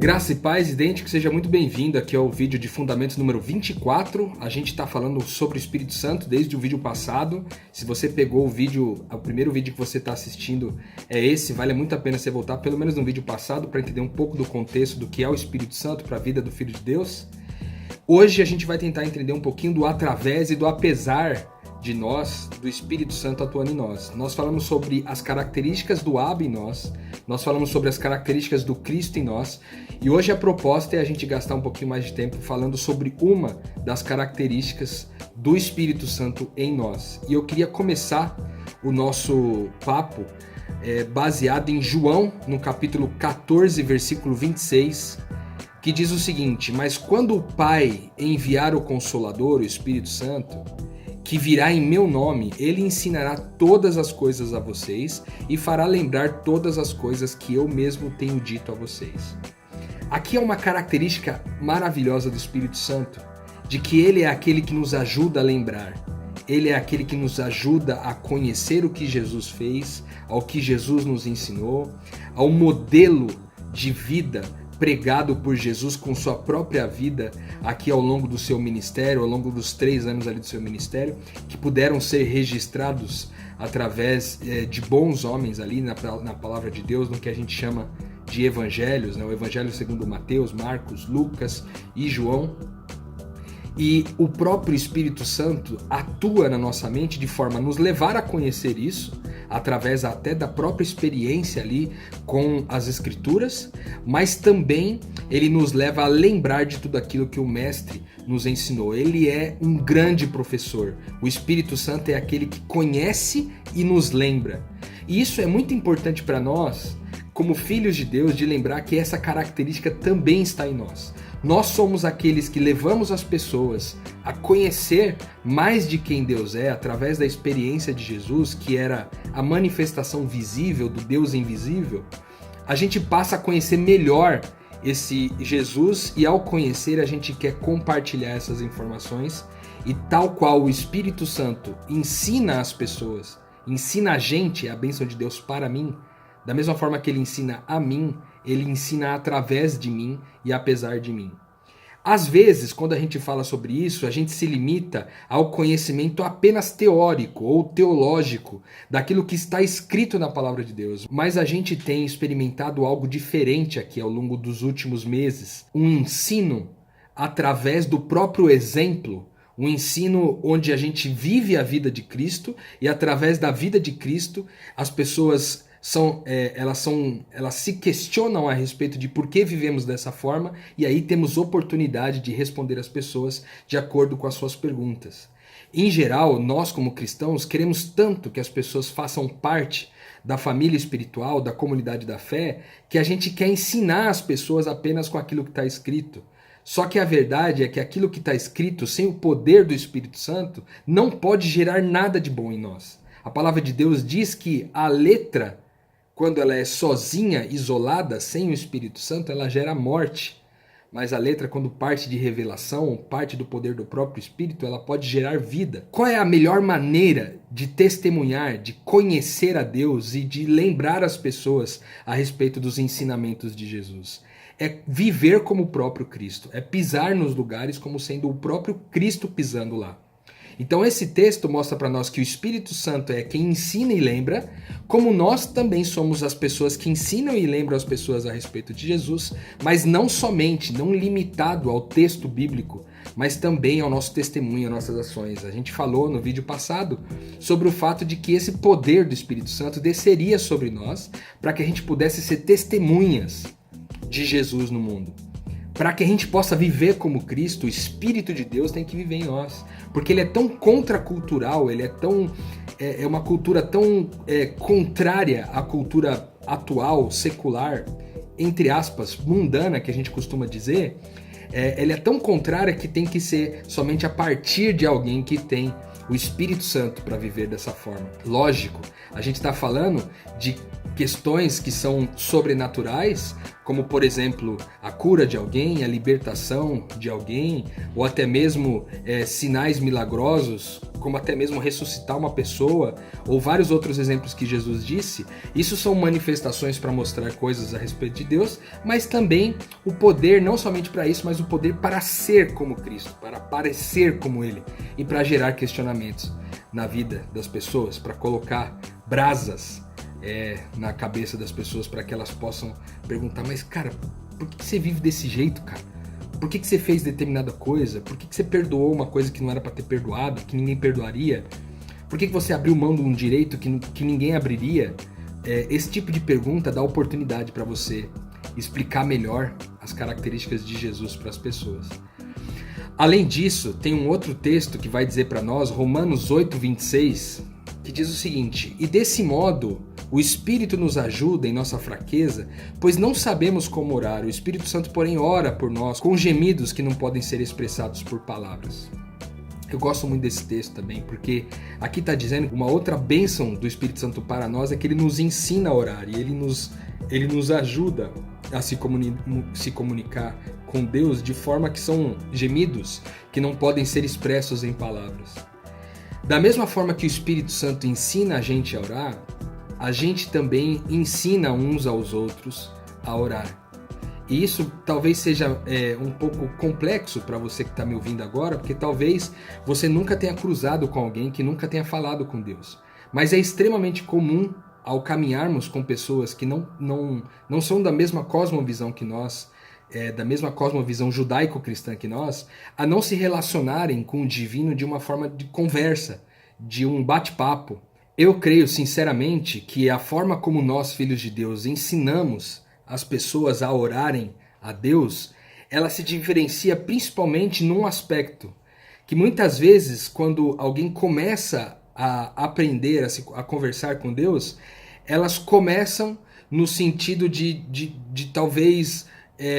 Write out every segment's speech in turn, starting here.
Graça e paz, idêntico, seja muito bem-vindo aqui ao vídeo de Fundamentos número 24. A gente está falando sobre o Espírito Santo desde o vídeo passado. Se você pegou o primeiro vídeo que você está assistindo é esse, vale muito a pena você voltar pelo menos no vídeo passado para entender um pouco do contexto do que é o Espírito Santo para a vida do Filho de Deus. Hoje a gente vai tentar entender um pouquinho do através e do apesar de nós, do Espírito Santo atuando em nós. Nós falamos sobre as características do Abba em nós, nós falamos sobre as características do Cristo em nós, e hoje a proposta é a gente gastar um pouquinho mais de tempo falando sobre uma das características do Espírito Santo em nós. E eu queria começar o nosso papo baseado em João, no capítulo 14, versículo 26, que diz o seguinte: mas quando o Pai enviar o Consolador, o Espírito Santo, que virá em meu nome, ele ensinará todas as coisas a vocês e fará lembrar todas as coisas que eu mesmo tenho dito a vocês. Aqui é uma característica maravilhosa do Espírito Santo, de que ele é aquele que nos ajuda a lembrar. Ele é aquele que nos ajuda a conhecer o que Jesus fez, ao que Jesus nos ensinou, ao modelo de vida pregado por Jesus com sua própria vida aqui ao longo do seu ministério, ao longo dos 3 anos ali do seu ministério, que puderam ser registrados através de bons homens ali na palavra de Deus, no que a gente chama de evangelhos, né? O evangelho segundo Mateus, Marcos, Lucas e João. E o próprio Espírito Santo atua na nossa mente de forma a nos levar a conhecer isso, através até da própria experiência ali com as Escrituras, mas também ele nos leva a lembrar de tudo aquilo que o Mestre nos ensinou. Ele é um grande professor. O Espírito Santo é aquele que conhece e nos lembra. E isso é muito importante para nós, como filhos de Deus, de lembrar que essa característica também está em nós. Nós somos aqueles que levamos as pessoas a conhecer mais de quem Deus é através da experiência de Jesus, que era a manifestação visível do Deus invisível. A gente passa a conhecer melhor esse Jesus e, ao conhecer, a gente quer compartilhar essas informações, e tal qual o Espírito Santo ensina as pessoas, ensina a gente a bênção de Deus para mim, da mesma forma que ele ensina a mim, ele ensina através de mim e apesar de mim. Às vezes, quando a gente fala sobre isso, a gente se limita ao conhecimento apenas teórico ou teológico daquilo que está escrito na palavra de Deus. Mas a gente tem experimentado algo diferente aqui ao longo dos últimos meses. Um ensino através do próprio exemplo. Um ensino onde a gente vive a vida de Cristo e através da vida de Cristo as pessoas elas se questionam a respeito de por que vivemos dessa forma, e aí temos oportunidade de responder às pessoas de acordo com as suas perguntas. Em geral, nós como cristãos queremos tanto que as pessoas façam parte da família espiritual, da comunidade da fé, que a gente quer ensinar as pessoas apenas com aquilo que está escrito. Só que a verdade é que aquilo que está escrito, sem o poder do Espírito Santo, não pode gerar nada de bom em nós. A palavra de Deus diz que a letra, quando ela é sozinha, isolada, sem o Espírito Santo, ela gera morte. Mas a letra, quando parte de revelação, parte do poder do próprio Espírito, ela pode gerar vida. Qual é a melhor maneira de testemunhar, de conhecer a Deus e de lembrar as pessoas a respeito dos ensinamentos de Jesus? É viver como o próprio Cristo, é pisar nos lugares como sendo o próprio Cristo pisando lá. Então esse texto mostra para nós que o Espírito Santo é quem ensina e lembra, como nós também somos as pessoas que ensinam e lembram as pessoas a respeito de Jesus, mas não somente, não limitado ao texto bíblico, mas também ao nosso testemunho, às nossas ações. A gente falou no vídeo passado sobre o fato de que esse poder do Espírito Santo desceria sobre nós para que a gente pudesse ser testemunhas de Jesus no mundo. Para que a gente possa viver como Cristo, o Espírito de Deus tem que viver em nós. Porque ele é tão contracultural, ele é uma cultura tão contrária à cultura atual, secular, entre aspas, mundana, que a gente costuma dizer. Ele é tão contrária que tem que ser somente a partir de alguém que tem o Espírito Santo para viver dessa forma. Lógico, a gente está falando de questões que são sobrenaturais, como por exemplo a cura de alguém, a libertação de alguém, ou até mesmo sinais milagrosos, como até mesmo ressuscitar uma pessoa, ou vários outros exemplos que Jesus disse. Isso são manifestações para mostrar coisas a respeito de Deus, mas também o poder, não somente para isso, mas o poder para ser como Cristo, para parecer como Ele, e para gerar questionamentos na vida das pessoas, para colocar brasas na cabeça das pessoas, para que elas possam perguntar: mas cara, por que você vive desse jeito, cara? Por que você fez determinada coisa? Por que você perdoou uma coisa que não era para ter perdoado, que ninguém perdoaria? Por que você abriu mão de um direito que ninguém abriria? Esse tipo de pergunta dá oportunidade para você explicar melhor as características de Jesus para as pessoas. Além disso, tem um outro texto que vai dizer para nós, Romanos 8:26, que diz o seguinte: e desse modo o Espírito nos ajuda em nossa fraqueza, pois não sabemos como orar. O Espírito Santo, porém, ora por nós com gemidos que não podem ser expressados por palavras. Eu gosto muito desse texto também, porque aqui está dizendo que uma outra bênção do Espírito Santo para nós é que ele nos ensina a orar, e ele nos ajuda a se comunicar com Deus de forma que são gemidos que não podem ser expressos em palavras. Da mesma forma que o Espírito Santo ensina a gente a orar, a gente também ensina uns aos outros a orar. E isso talvez seja um pouco complexo para você que está me ouvindo agora, porque talvez você nunca tenha cruzado com alguém que nunca tenha falado com Deus. Mas é extremamente comum, ao caminharmos com pessoas que não são da mesma cosmovisão que nós, da mesma cosmovisão judaico-cristã que nós, a não se relacionarem com o divino de uma forma de conversa, de um bate-papo. Eu creio sinceramente que a forma como nós, filhos de Deus, ensinamos as pessoas a orarem a Deus, ela se diferencia principalmente num aspecto, que muitas vezes quando alguém começa a aprender a conversar com Deus, elas começam no sentido de talvez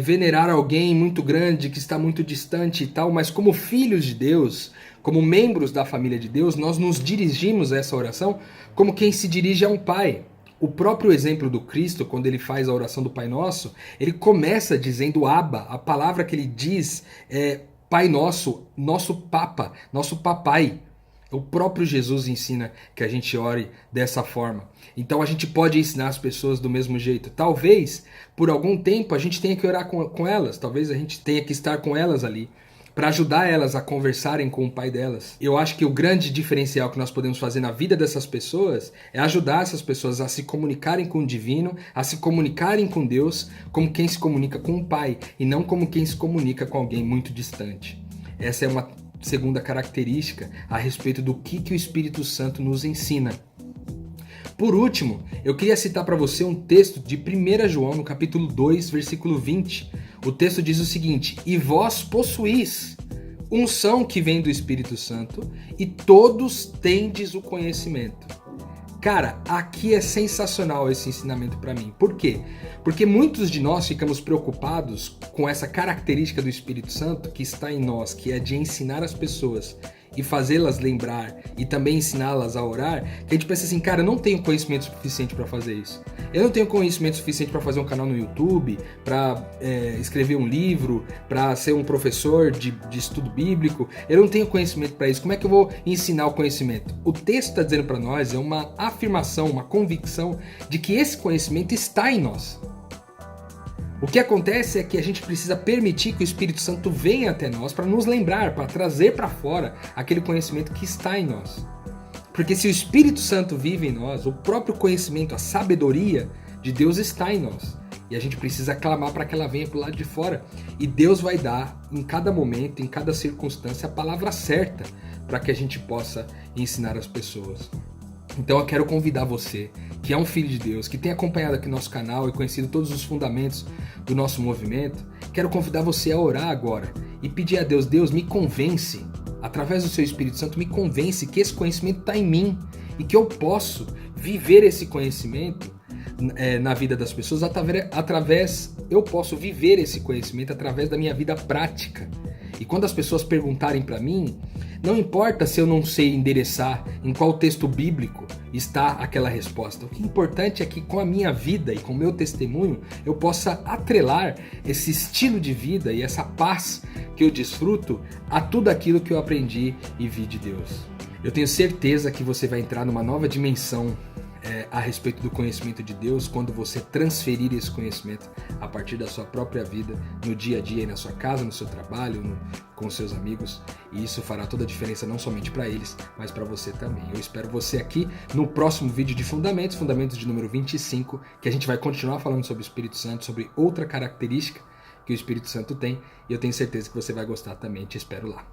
venerar alguém muito grande, que está muito distante e tal, mas como filhos de Deus, como membros da família de Deus, nós nos dirigimos a essa oração como quem se dirige a um pai. O próprio exemplo do Cristo, quando ele faz a oração do Pai Nosso, ele começa dizendo Abba. A palavra que ele diz é Pai Nosso, nosso Papa, nosso Papai. O próprio Jesus ensina que a gente ore dessa forma. Então a gente pode ensinar as pessoas do mesmo jeito. Talvez, por algum tempo, a gente tenha que orar com elas. Talvez a gente tenha que estar com elas ali, para ajudar elas a conversarem com o pai delas. Eu acho que o grande diferencial que nós podemos fazer na vida dessas pessoas é ajudar essas pessoas a se comunicarem com o divino, a se comunicarem com Deus, como quem se comunica com o pai, e não como quem se comunica com alguém muito distante. Essa é uma segunda característica a respeito do que o Espírito Santo nos ensina. Por último, eu queria citar para você um texto de 1 João, no capítulo 2, versículo 20. O texto diz o seguinte: e vós possuís unção que vem do Espírito Santo, e todos tendes o conhecimento. Cara, aqui é sensacional esse ensinamento para mim. Por quê? Porque muitos de nós ficamos preocupados com essa característica do Espírito Santo que está em nós, que é de ensinar as pessoas e fazê-las lembrar e também ensiná-las a orar, que a gente pensa assim: cara, eu não tenho conhecimento suficiente para fazer isso. Eu não tenho conhecimento suficiente para fazer um canal no YouTube, para escrever um livro, para ser um professor de estudo bíblico. Eu não tenho conhecimento para isso. Como é que eu vou ensinar o conhecimento? O texto está dizendo para nós, é uma afirmação, uma convicção de que esse conhecimento está em nós. O que acontece é que a gente precisa permitir que o Espírito Santo venha até nós para nos lembrar, para trazer para fora aquele conhecimento que está em nós. Porque se o Espírito Santo vive em nós, o próprio conhecimento, a sabedoria de Deus está em nós. E a gente precisa clamar para que ela venha para o lado de fora. E Deus vai dar, em cada momento, em cada circunstância, a palavra certa para que a gente possa ensinar as pessoas. Então eu quero convidar você, que é um filho de Deus, que tem acompanhado aqui nosso canal e conhecido todos os fundamentos do nosso movimento, quero convidar você a orar agora e pedir a Deus: Deus, me convence, através do seu Espírito Santo, me convence que esse conhecimento está em mim e que eu posso viver esse conhecimento na vida das pessoas, eu posso viver esse conhecimento através da minha vida prática. E quando as pessoas perguntarem para mim, não importa se eu não sei endereçar em qual texto bíblico está aquela resposta. O que é importante é que com a minha vida e com o meu testemunho eu possa atrelar esse estilo de vida e essa paz que eu desfruto a tudo aquilo que eu aprendi e vi de Deus. Eu tenho certeza que você vai entrar numa nova dimensão a respeito do conhecimento de Deus quando você transferir esse conhecimento a partir da sua própria vida, no dia a dia, aí na sua casa, no seu trabalho, com seus amigos, e isso fará toda a diferença não somente para eles, mas para você também. Eu espero você aqui no próximo vídeo de Fundamentos de número 25, que a gente vai continuar falando sobre o Espírito Santo, sobre outra característica que o Espírito Santo tem, e eu tenho certeza que você vai gostar também. Te espero lá.